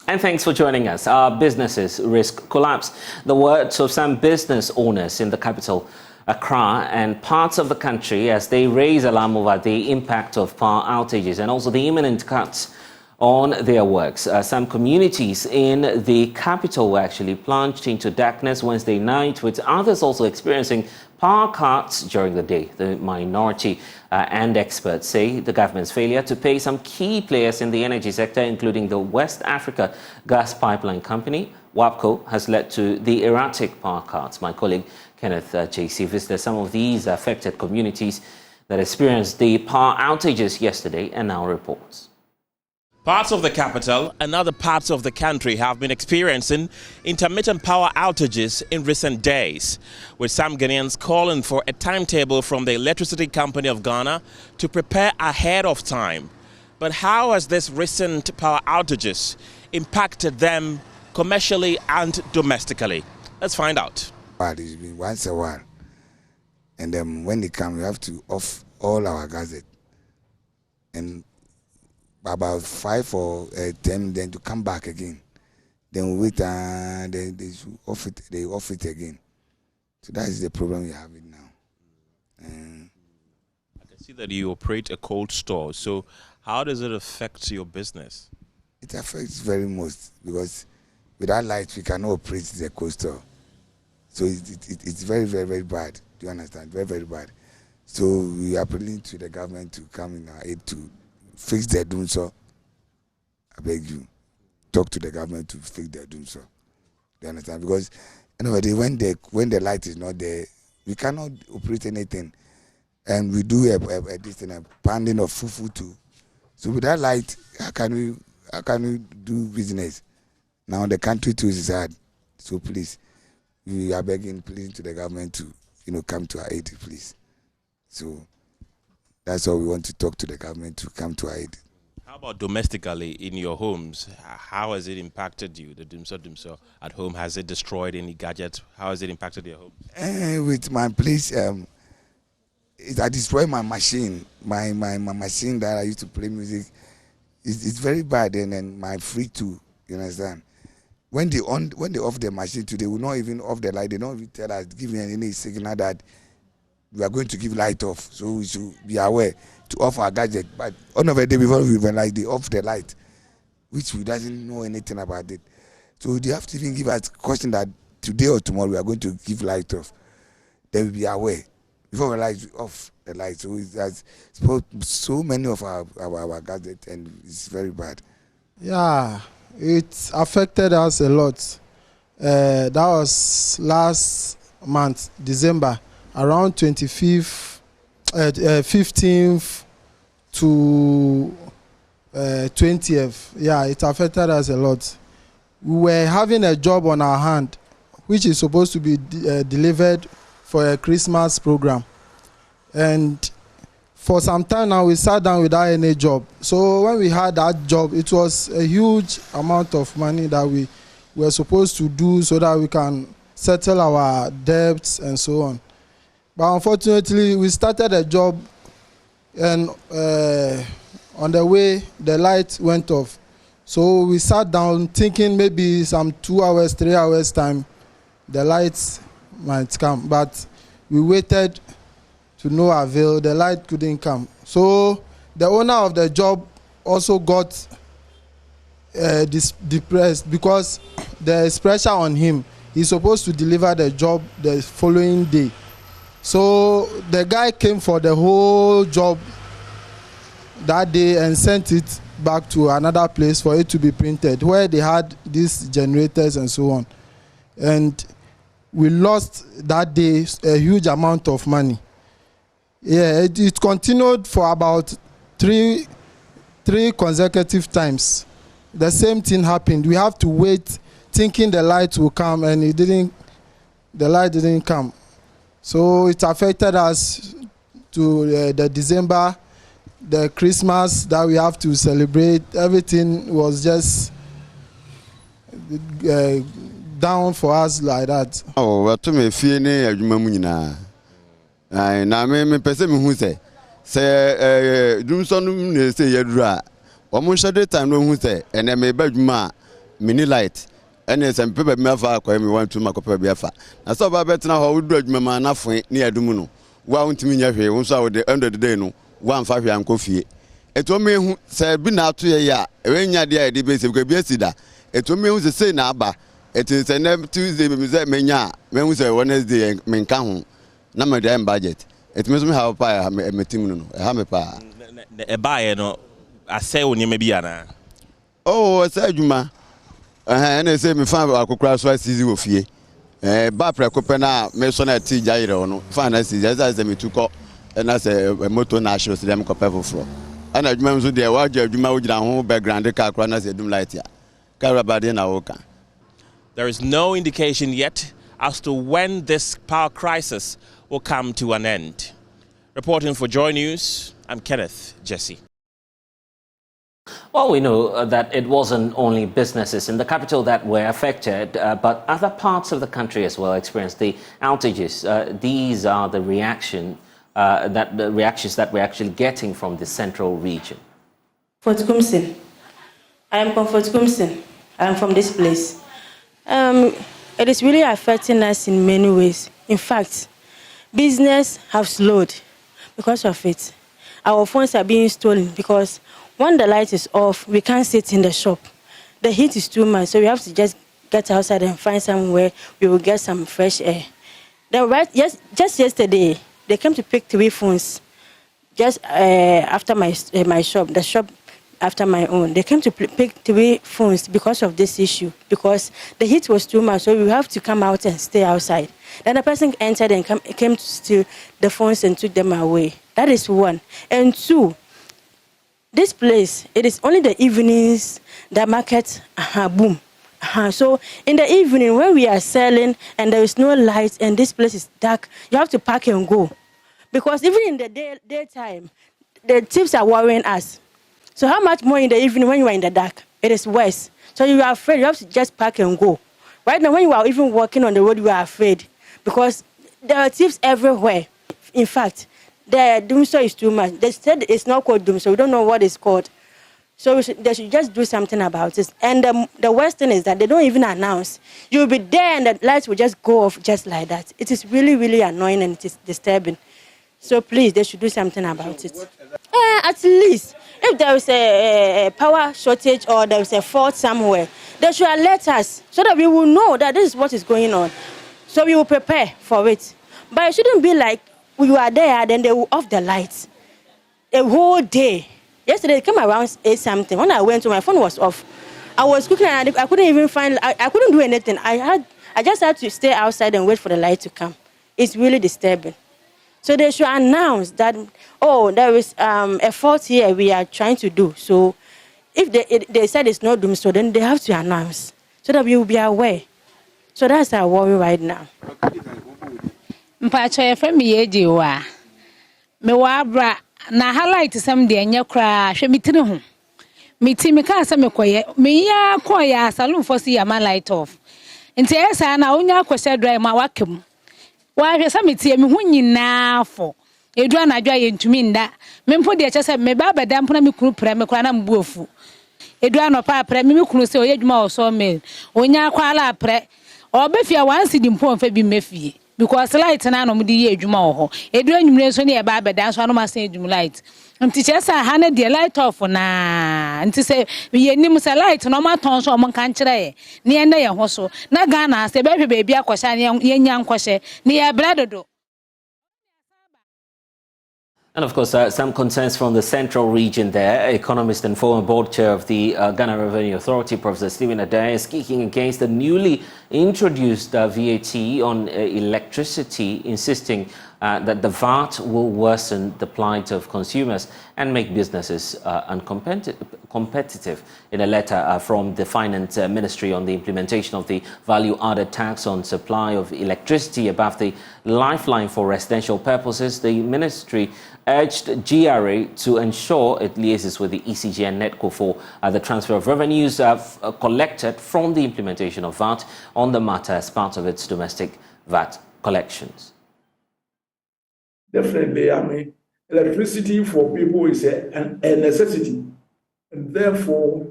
And thanks for joining us. Our businesses risk collapse. The words of some business owners in the capital, Accra, and parts of the country as they raise alarm over the impact of power outages and also the imminent cuts on their works. Some communities in the capital were actually plunged into darkness Wednesday night, with others also experiencing power cuts during the day. The minority and experts say the government's failure to pay some key players in the energy sector, including the West Africa Gas Pipeline Company, WAPCO, has led to the erratic power cuts. My colleague Kenneth JC visited some of these affected communities that experienced the power outages yesterday and now reports. Parts of the capital and other parts of the country have been experiencing intermittent power outages in recent days, with some Ghanaians calling for a timetable from the Electricity Company of Ghana to prepare ahead of time. But how has this recent power outages impacted them commercially and domestically? Let's find out. It's been once a while, and then when they come, we have to off all our gas, and about 5 or 10, then to come back again. Then we wait and they off it. They off it again. So that is the problem we have it now. I can see that you operate a cold store. So how does it affect your business? It affects very much because without light we cannot operate the cold store. So it's very, very, very bad. Do you understand? Very, very bad. So we are appealing to the government to come in our aid to fix their doing so. I beg you, talk to the government to fix their doing so. Do you understand? Because anyway, when the light is not there, we cannot operate anything, and we do a pounding of fufu too. So without light, how can we do business? Now the country too is hard. So please, we are begging, pleading to the government to come to our aid, please. So that's all we want to talk to the government to come to our aid. How about domestically in your homes? How has it impacted you? The Dumso at home, has it destroyed any gadgets? How has it impacted your home? With my place, I destroyed my machine. My machine that I used to play music. It's very bad, and my free too. You understand? When they off the machine too, they will not even off the light. They don't even tell us, give me any signal that we are going to give light off. So we should be aware to off our gadget. But on the day before we went they off the light, which we doesn't know anything about it. So they have to even give us caution that today or tomorrow we are going to give light off. They will be aware before we off the light. So it has so many of our gadgets, and it's very bad. Yeah, it affected us a lot. That was last month, December, around 15th to 20th. Yeah, it affected us a lot. We were having a job on our hand, which is supposed to be delivered for a Christmas program. And for some time now, we sat down without any job. So when we had that job, it was a huge amount of money that we were supposed to do so that we can settle our debts and so on. But unfortunately, we started a job, and on the way, the light went off. So we sat down thinking maybe some 2 hours, 3 hours time, the lights might come. But we waited to no avail. The light couldn't come. So the owner of the job also got depressed because there is pressure on him. He's supposed to deliver the job the following day. So the guy came for the whole job that day and sent it back to another place for it to be printed, where they had these generators and so on. And we lost that day a huge amount of money. Yeah, it continued for about three consecutive times. The same thing happened. We have to wait, thinking the light will come, and the light didn't come. So it affected us to the December, the Christmas that we have to celebrate. Everything was just down for us like that. Oh, what to me feeling a na me pese me hu say do so no say yadura o mo shade time no hu say ene me badwuma mini light ene sem pepa me afa akwa me want to makopa be afa na so ba betena ho wodu adwuma ma na fon ne adum no wa untimi nya hwe wo so a the end of the day no wa mfa hwe anko fie eto me hu se bi na ato ye ya e nya de a de be se bi asida eto me hu se sei na aba eto se na Tuesday me se me nya me hu se Wednesday me nka ho na me dey budget eto me so me ha pa me team no ha me pa e ba no ase woni me bia na oh se adwuma ene se me fa akokura so asizi wo fie ba prekope na me so na ti jaire no fa na asizi za me tuko na se moto na ashiro se dem ko pefofro ana adwuma so de wa adwuma wo gina ho background ka akora na se dum light ya ka rabade na wo ka. There is no indication yet as to when this power crisis will come to an end. Reporting for Joy News, I'm Kenneth Jesse. Well, we know that it wasn't only businesses in the capital that were affected, but other parts of the country as well experienced the outages. These are the reactions that we're actually getting from the central region. Fort Kumsin. I am from Fort Kumsin. I am from this place. It is really affecting us in many ways. In fact, business have slowed because of it. Our phones are being stolen because when the light is off, we can't sit in the shop. The heat is too much, so we have to just get outside and find somewhere we will get some fresh air. Just yesterday, they came to pick 3 phones just after my shop, the shop after my own. They came to pick 3 phones because of this issue, because the heat was too much, so we have to come out and stay outside. Then the person entered and came to steal the phones and took them away. That is one. And 2, this place, it is only the evenings the market boom. So in the evening when we are selling and there is no light and this place is dark, you have to pack and go. Because even in the daytime, the thieves are worrying us. So how much more in the evening when you are in the dark? It is worse. So you are afraid, you have to just pack and go. Right now when you are even walking on the road, you are afraid because there are thieves everywhere. In fact, the doom store is too much. They said it's not called doom, so we don't know what it's called. So they should just do something about it. And the worst thing is that they don't even announce. You'll be there and the lights will just go off just like that. It is really, really annoying and it is disturbing. So please, they should do something about it. At least, if there is a power shortage or there is a fault somewhere, they should alert us so that we will know that this is what is going on. So we will prepare for it. But it shouldn't be like, we were there, then they will off the lights. A whole day. Yesterday, it came around 8 something. When I went to my phone was off. I was cooking and I couldn't even find, I couldn't do anything. I just had to stay outside and wait for the light to come. It's really disturbing. So they should announce that, oh, there is a fault here we are trying to do. So if they said it's not doom, so then they have to announce so that we will be aware. So that's our worry right now. Mpacho ye frame ye di wa me wa bra na highlight some de anya kra hwe mitiri ho miti me ka sa me koye me ya koye salon for see ya man light off nti esa na onya kwese dry ma wakem wa hwe sa miti me hu nyina fo edu anadwa ye ntumi nda me mpo de chese me ba bada mpo na me kunu pre me kra na mbu ofu edu anopa pre me kunu se oye dwuma o so me onya kwala pre obefia wansi di mpo mfa bi mefie because light na no mudi ye adwuma ho edu anwumre so ne e ba beda so no ma san adwum light nti chesa ha na de light off na nti se ye nim se light no ma ton so mo kan kire ye ne ye na ye ho so na Ghana se be hwe be bia kwosha ne ye nya nkwoshe ne ye bradodo. And of course, some concerns from the central region there. Economist and former board chair of the Ghana Revenue Authority, Prof. Stephen Adei, is kicking against the newly introduced VAT on electricity, insisting that the VAT will worsen the plight of consumers and make businesses uncompetitive. In a letter from the Finance Ministry on the implementation of the value-added tax on supply of electricity above the lifeline for residential purposes, the ministry urged GRA to ensure it liaises with the ECG and NETCO for the transfer of revenues collected from the implementation of VAT on the matter as part of its domestic VAT collections. Definitely, I mean, electricity for people is a necessity. And therefore,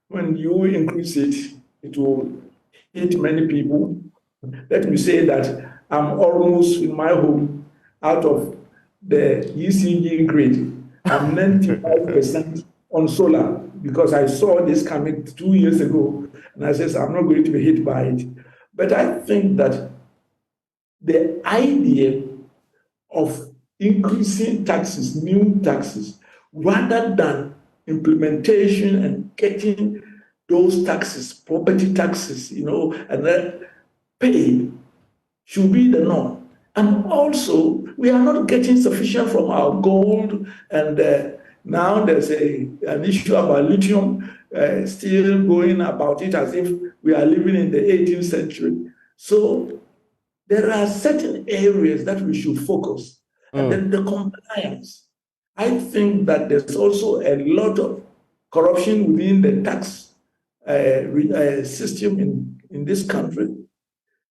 when you increase it, it will hit many people. Let me say that I'm almost in my home out of the ECG grid. I'm 95% on solar because I saw this coming 2 years ago, and I said I'm not going to be hit by it. But I think that the idea of increasing taxes, new taxes, rather than implementation and getting those taxes, property taxes, and then paid, should be the norm. And also, we are not getting sufficient from our gold, and now there's an issue about lithium, still going about it as if we are living in the 18th century. So there are certain areas that we should focus. And then the compliance. I think that there's also a lot of corruption within the tax system in this country.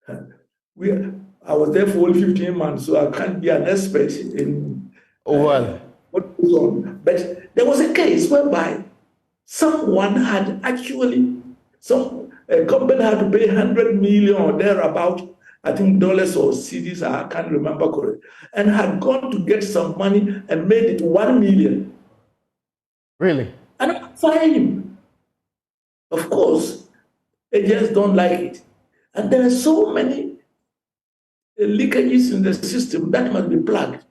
I was there for only 15 months, so I can't be an expert in what goes on. But there was a case whereby someone had actually, a company had to pay 100 million or thereabout, I think dollars or cedis, I can't remember correctly, and had gone to get some money and made it 1 million. Really? And I fired him. Of course, agents don't like it. And there are so many leakages in the system that must be plugged.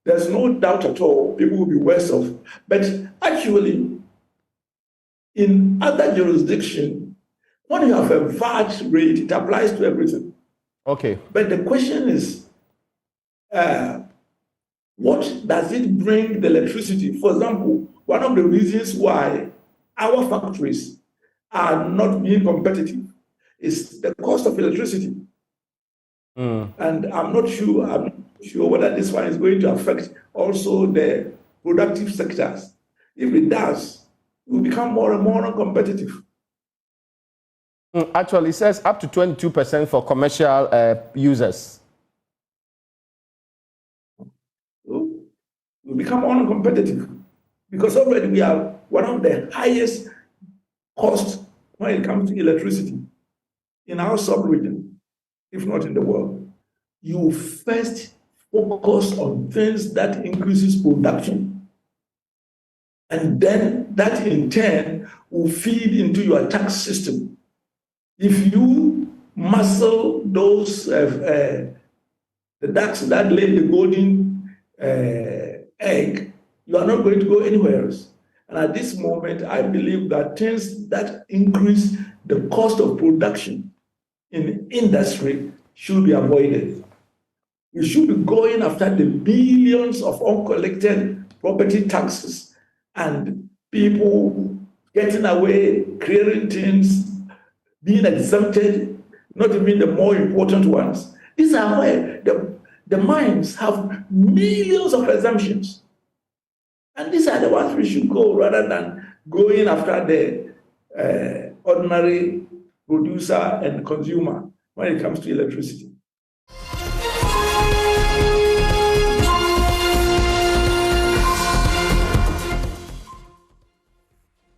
There's no doubt at all people will be worse off. But actually, in other jurisdictions, when you have a VAT rate, it applies to everything. Okay. But the question is, what does it bring the electricity? For example, one of the reasons why our factories are not being competitive is the cost of electricity. And I'm not sure whether this one is going to affect also the productive sectors. If it does, it will become more and more uncompetitive. Actually, it says up to 22% for commercial users. So we become uncompetitive because already we are one of the highest costs when it comes to electricity in our sub-region, if not in the world. You first focus on things that increases production, and then that in turn will feed into your tax system. If you muscle those the ducks that lay the golden egg, you are not going to go anywhere else. And at this moment, I believe that things that increase the cost of production in industry should be avoided. We should be going after the billions of uncollected property taxes and people getting away, clearing things, being exempted, not even the more important ones. These are where the mines have millions of exemptions. And these are the ones we should go rather than going after the ordinary producer and consumer when it comes to electricity.